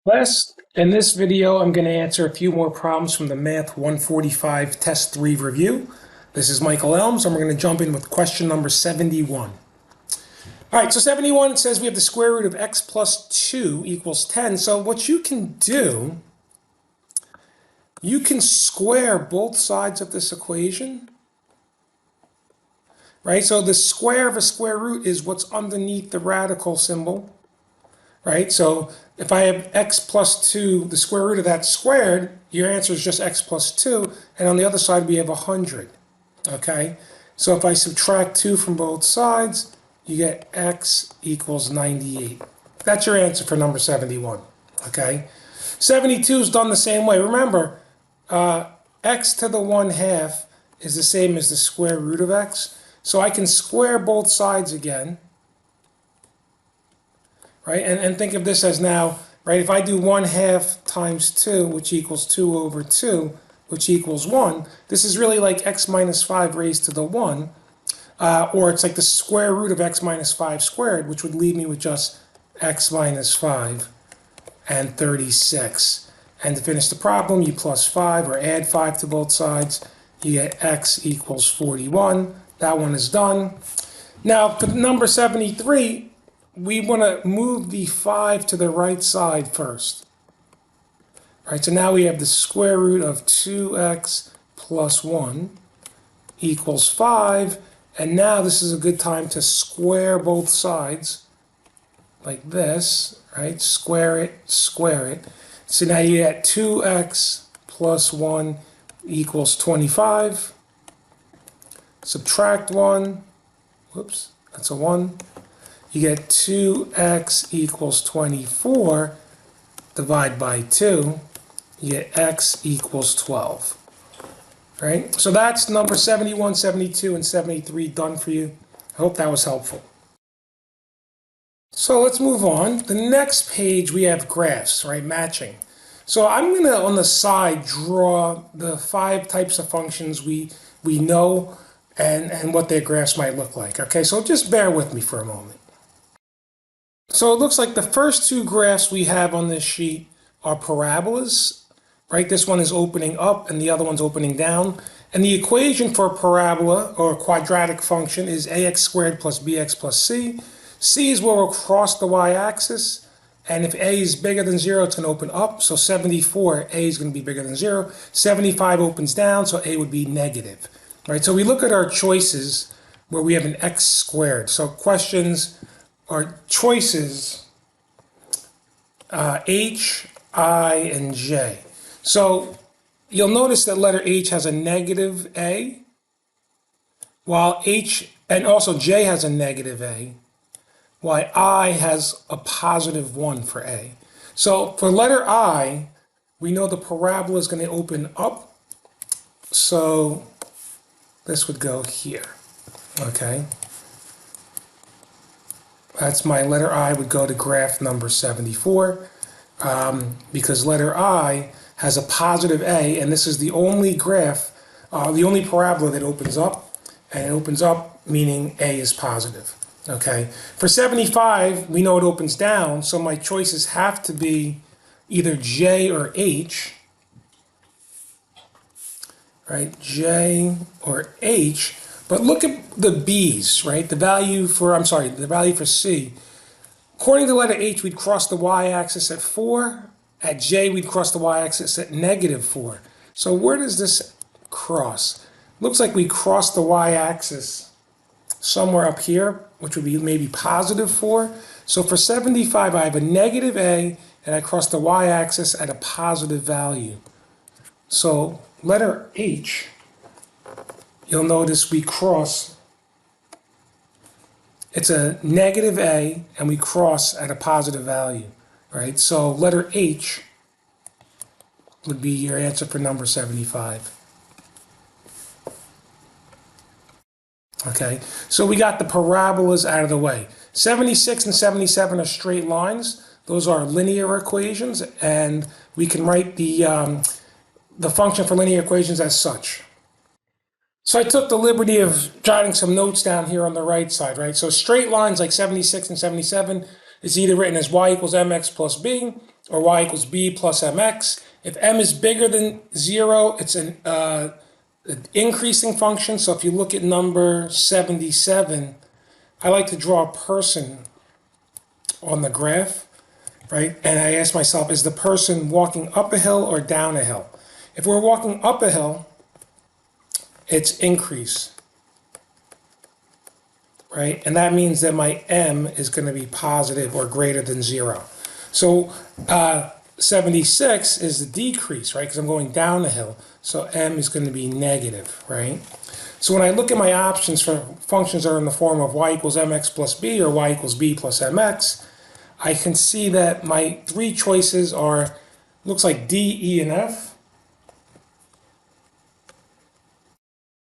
Class, in this video, I'm going to answer a few more problems from the Math 145 Test 3 review. This is Michael Elmes, and we're going to jump in with question number 71. All right, so 71 says we have the square root of x plus 2 equals 10. So what you can do, you can square both sides of this equation, right? So the square of a square root is what's underneath the radical symbol. Right? So if I have x plus 2, the square root of that squared, your answer is just x plus 2. And on the other side, we have 100. Okay? So if I subtract 2 from both sides, you get x equals 98. That's your answer for number 71. Okay? 72 is done the same way. Remember, x to the 1/2 is the same as the square root of x. So I can square both sides again. Right, and think of this as now, right, if I do 1/2 times 2, which equals 2 over 2, which equals 1, this is really like x minus 5 raised to the 1, or it's like the square root of x minus 5 squared, which would leave me with just x minus 5 and 36. And to finish the problem, you plus 5 or add 5 to both sides, you get x equals 41. That one is done. Now, for the number 73, we want to move the 5 to the right side first. All right, so now we have the square root of 2x plus 1 equals 5. And now this is a good time to square both sides like this, right? Square it, square it. So now you get 2x plus 1 equals 25. Subtract 1. Whoops, that's a 1. You get 2x equals 24, divide by 2, you get x equals 12. Right? So that's number 71, 72, and 73 done for you. I hope that was helpful. So let's move on. The next page we have graphs, right? Matching. So I'm going to, on the side, draw the 5 types of functions we know and what their graphs might look like. Okay, so just bear with me for a moment. So it looks like the first 2 graphs we have on this sheet are parabolas, right? This one is opening up and the other one's opening down. And the equation for a parabola or a quadratic function is ax squared plus bx plus c. C is where we'll cross the y-axis. And if a is bigger than 0, it's going to open up. So 74, a is going to be bigger than 0. 75 opens down, so a would be negative. Right? So we look at our choices where we have an x squared. So questions are choices H, I, and J. So you'll notice that letter H has a negative A, while H, and also J has a negative A, while I has a positive 1 for A. So for letter I, we know the parabola is going to open up, so this would go here, okay? That's my letter I would go to graph number 74 because letter I has a positive A, and this is the only graph, the only parabola that opens up, and it opens up meaning A is positive. Okay. For 75, we know it opens down, so my choices have to be either J or H, right? J or H. But look at the B's, right? The value for, the value for C. According to letter H, we'd cross the y-axis at 4. At J, we'd cross the y-axis at -4. So where does this cross? Looks like we cross the y-axis somewhere up here, which would be maybe +4. So for 75, I have a negative A, and I cross the y-axis at a positive value. So letter H, you'll notice we cross, it's a negative A, and we cross at a positive value, right? So letter H would be your answer for number 75. Okay, so we got the parabolas out of the way. 76 and 77 are straight lines. Those are linear equations, and we can write the function for linear equations as such. So I took the liberty of jotting some notes down here on the right side, right? So straight lines like 76 and 77 It's either written as y equals mx plus b or y equals b plus mx. If m is bigger than 0, it's an increasing function. So if you look at number 77, I like to draw a person on the graph, right? And I ask myself, is the person walking up a hill or down a hill? If we're walking up a hill, it's increase, right? And that means that my m is going to be positive or greater than 0. So 76 is the decrease, right? Because I'm going down a hill. So m is going to be negative, right? So when I look at my options for functions that are in the form of y equals mx plus b or y equals b plus mx, I can see that my three choices are, looks like D, E, and F.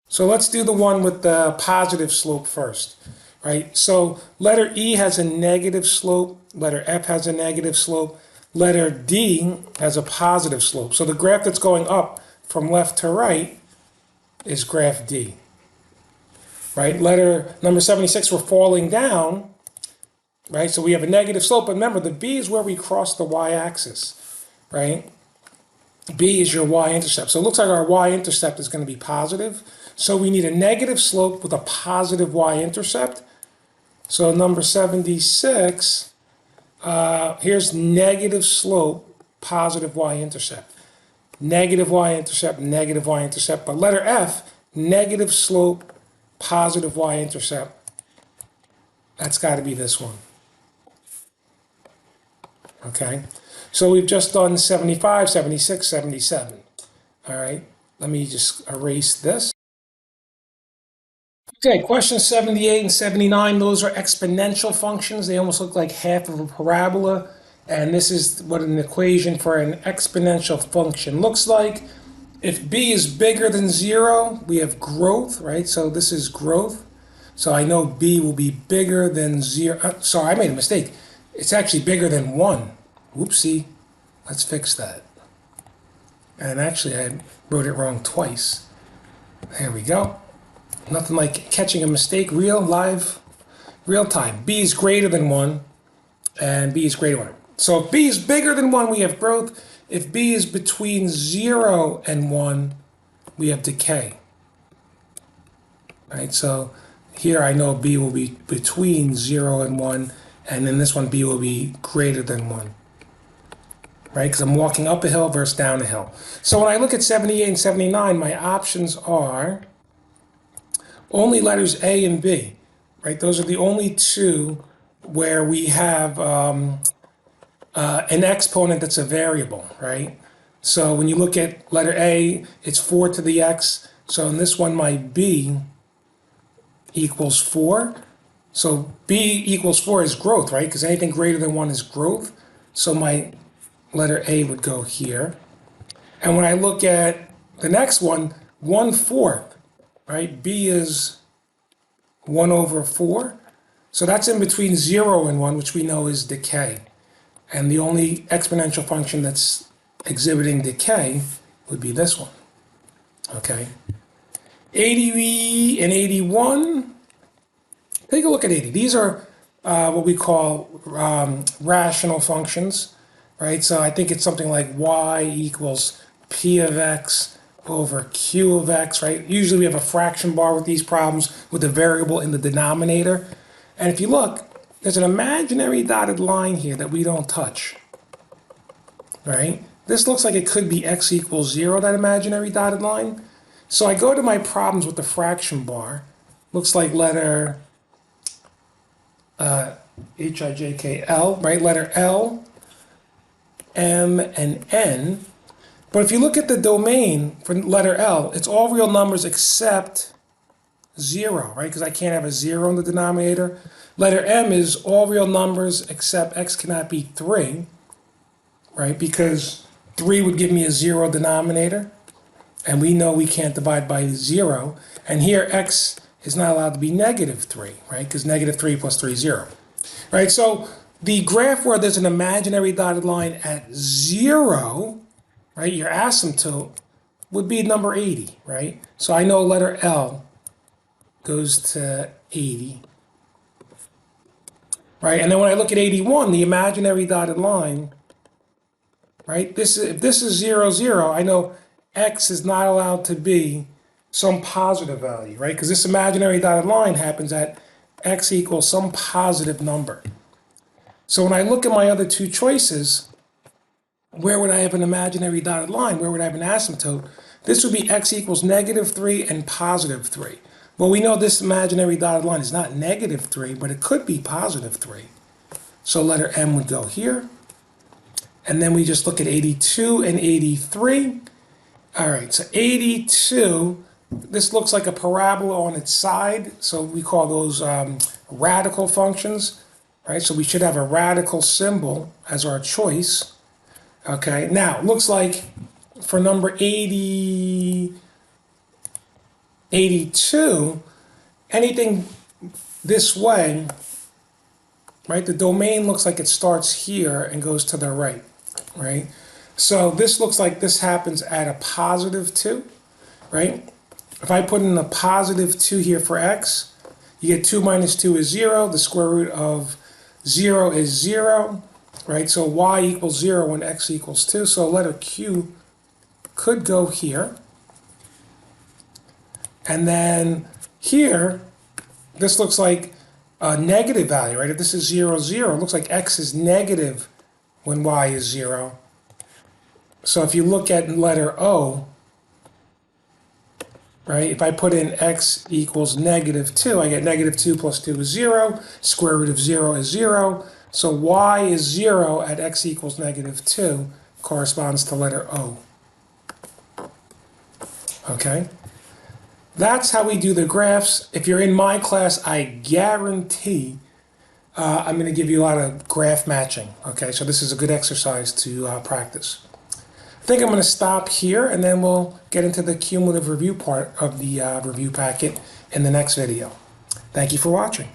So let's do the one with the positive slope first, right? So letter E has a negative slope, letter F has a negative slope, letter D has a positive slope. So the graph that's going up from left to right is graph D, right? Letter number 76, we're falling down, right? So we have a negative slope, but remember the B is where we cross the y-axis, right? B is your y-intercept. So it looks like our y-intercept is going to be positive. So we need a negative slope with a positive y-intercept. So number 76, here's negative slope, positive y-intercept. Negative y-intercept, negative y-intercept. But letter F, negative slope, positive y-intercept. That's got to be this one. Okay, so we've just done 75, 76, 77. All right, let me just erase this. Okay, questions 78 and 79, those are exponential functions. They almost look like half of a parabola. And this is what an equation for an exponential function looks like. If b is bigger than 0, we have growth, right? So this is growth. So I know b will be bigger than 0. Sorry, I made a mistake. It's actually bigger than 1. Whoopsie. Let's fix that. And actually, I wrote it wrong twice. There we go. Nothing like catching a mistake, real time. B is greater than 1, and B is greater than 1. So if B is bigger than 1, we have growth. If B is between 0 and 1, we have decay. Right, so here I know B will be between 0 and 1, and in this one, B will be greater than 1. Right, because I'm walking up a hill versus down a hill. So when I look at 78 and 79, my options are only letters A and B, right? Those are the only two where we have an exponent that's a variable, right? So when you look at letter A, it's 4 to the x. So in this one, my B equals 4. So B equals 4 is growth, right? Because anything greater than 1 is growth. So my letter A would go here. And when I look at the next one, 1/4. Right, B is 1 over 4. So that's in between 0 and 1, which we know is decay. And the only exponential function that's exhibiting decay would be this one. Okay. 80 and 81. Take a look at 80. These are what we call rational functions, right? So I think it's something like y equals p of x over q of x, right? Usually we have a fraction bar with these problems with a variable in the denominator. And if you look, there's an imaginary dotted line here that we don't touch, right? This looks like it could be x equals 0, that imaginary dotted line. So I go to my problems with the fraction bar. Looks like letter H-I-J-K-L, right? Letter L, M, and N. But if you look at the domain for letter L, it's all real numbers except 0, right? Because I can't have a 0 in the denominator. Letter M is all real numbers except x cannot be 3, right? Because 3 would give me a 0 denominator. And we know we can't divide by 0. And here x is not allowed to be negative 3, right? Because negative 3 plus 3 is 0. Right? So the graph where there's an imaginary dotted line at 0, right, your asymptote would be number 80, right? So I know letter L goes to 80. right? And then when I look at 81, the imaginary dotted line, right? If this is 0, 0, I know x is not allowed to be some positive value, right? Because this imaginary dotted line happens at x equals some positive number. So when I look at my other two choices, where would I have an imaginary dotted line? Where would I have an asymptote? This would be x equals -3 and +3. Well, we know this imaginary dotted line is not -3, but it could be +3. So letter M would go here. And then we just look at 82 and 83. All right, so 82, this looks like a parabola on its side. So we call those radical functions, right? So we should have a radical symbol as our choice. Okay, now looks like for number 82, anything this way, right? The domain looks like it starts here and goes to the right, right? So this looks like this happens at a +2, right? If I put in a +2 here for x, you get 2 minus 2 is 0. The square root of 0 is 0, right? So y equals 0 when x equals 2. So letter Q could go here. And then here, this looks like a negative value, right? If this is 0, 0, it looks like x is negative when y is 0. So if you look at letter O, right, if I put in x equals -2, I get -2 plus 2 is 0. Square root of 0 is 0. So y is 0 at x equals -2 corresponds to letter O. Okay? That's how we do the graphs. If you're in my class, I guarantee I'm going to give you a lot of graph matching. Okay, so this is a good exercise to practice. I think I'm going to stop here, and then we'll get into the cumulative review part of the review packet in the next video. Thank you for watching.